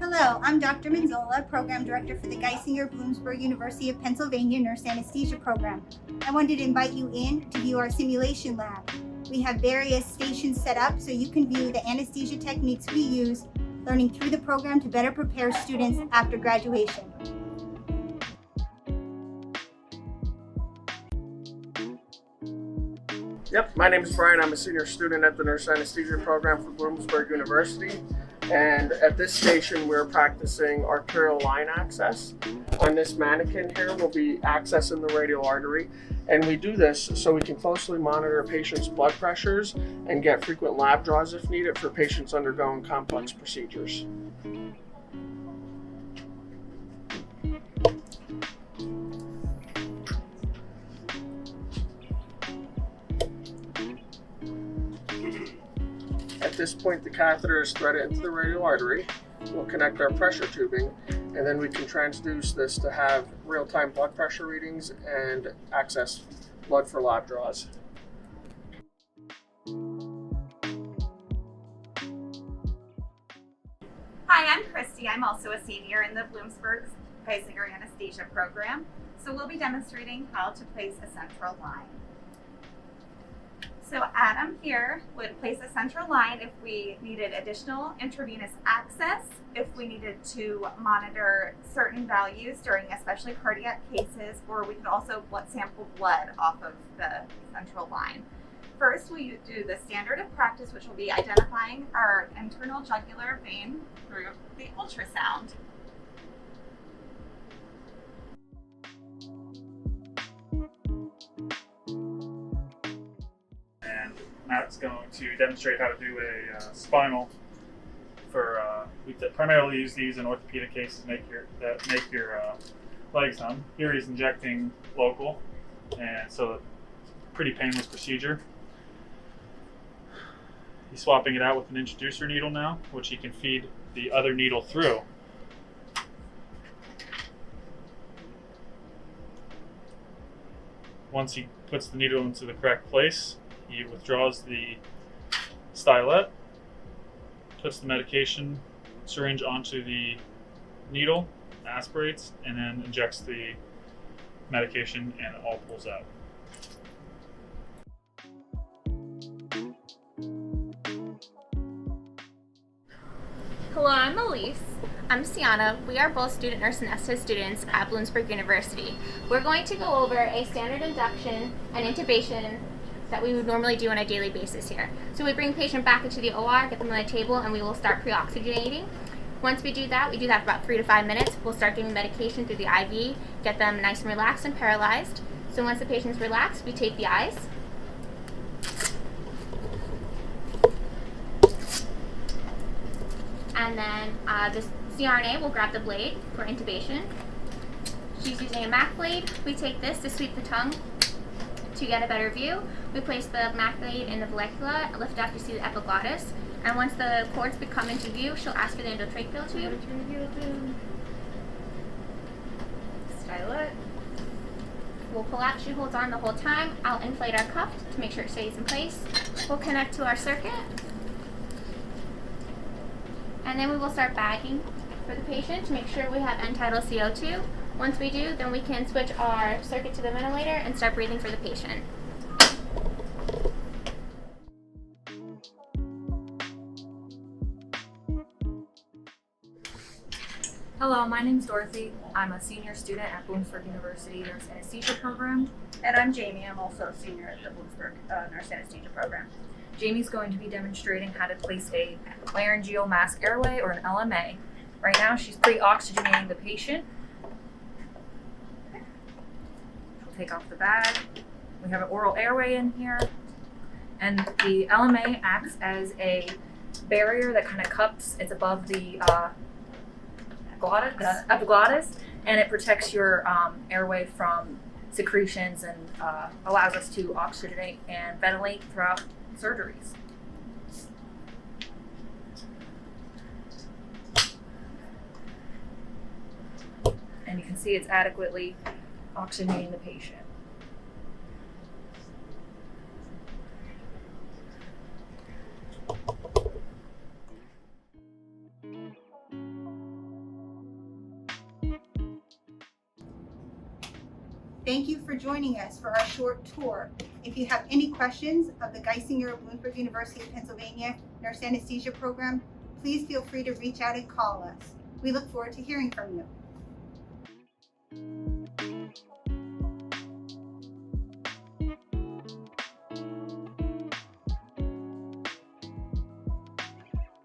Hello, I'm Dr. Manzola, Program Director for the Geisinger Bloomsburg University of Pennsylvania Nurse Anesthesia Program. I wanted to invite you in to view our simulation lab. We have various stations set up so you can view the anesthesia techniques we use, learning through the program to better prepare students after graduation. Yep, my name is Brian. I'm a senior student at the Nurse Anesthesia program for Bloomsburg University. And at this station, we're practicing arterial line access. On this mannequin here, we'll be accessing the radial artery. And we do this so we can closely monitor patients' blood pressures and get frequent lab draws if needed for patients undergoing complex procedures. At this point, the catheter is threaded into the radial artery. We'll connect our pressure tubing, and then we can transduce this to have real-time blood pressure readings and access blood for lab draws. Hi, I'm Christy. I'm also a senior in the Bloomsburg Geisinger Anesthesia program. So we'll be demonstrating how to place a central line. So Adam here would place a central line if we needed additional intravenous access, if we needed to monitor certain values during especially cardiac cases, or we could also sample blood off of the central line. First, we do the standard of practice, which will be identifying our internal jugular vein through the ultrasound. Matt's going to demonstrate how to do a spinal for, we primarily use these in orthopedic cases that make your legs numb. Here he's injecting local, and so it's a pretty painless procedure. He's swapping it out with an introducer needle now, which he can feed the other needle through. Once he puts the needle into the correct place, he withdraws the stylet, puts the medication syringe onto the needle, aspirates, and then injects the medication, and it all pulls out. Hello, I'm Elise. I'm Sienna. We are both student nurse anesthetist students at Bloomsburg University. We're going to go over a standard induction and intubation that we would normally do on a daily basis here. So we bring patient back into the OR, get them on the table, and we will start pre-oxygenating. Once we do that for about 3 to 5 minutes. We'll start giving medication through the IV, get them nice and relaxed and paralyzed. So once the patient's relaxed, we tape the eyes. And then this CRNA will grab the blade for intubation. She's using a MAC blade. We take this to sweep the tongue to get a better view. We place the MAC blade in the vallecula, lift up to see the epiglottis, and once the cords come into view, she'll ask for the endotracheal tube. Stylet. We'll pull out. She holds on the whole time. I'll inflate our cuff to make sure it stays in place. We'll connect to our circuit, and then we will start bagging for the patient to make sure we have end-tidal CO2. Once we do, then we can switch our circuit to the ventilator and start breathing for the patient. Hello, my name's Dorothy. I'm a senior student at Bloomsburg University Nurse Anesthesia program. And I'm Jamie. I'm also a senior at the Bloomsburg Nurse Anesthesia program. Jamie's going to be demonstrating how to place a laryngeal mask airway, or an LMA. Right now, she's pre-oxygenating the patient. She'll take off the bag. We have an oral airway in here. And the LMA acts as a barrier that kind of cups. It's above the epiglottis, and it protects your airway from secretions and allows us to oxygenate and ventilate throughout surgeries. And you can see it's adequately oxygenating the patient. Thank you for joining us for our short tour. If you have any questions of the Geisinger of Bloomsburg University of Pennsylvania Nurse Anesthesia Program, please feel free to reach out and call us. We look forward to hearing from you.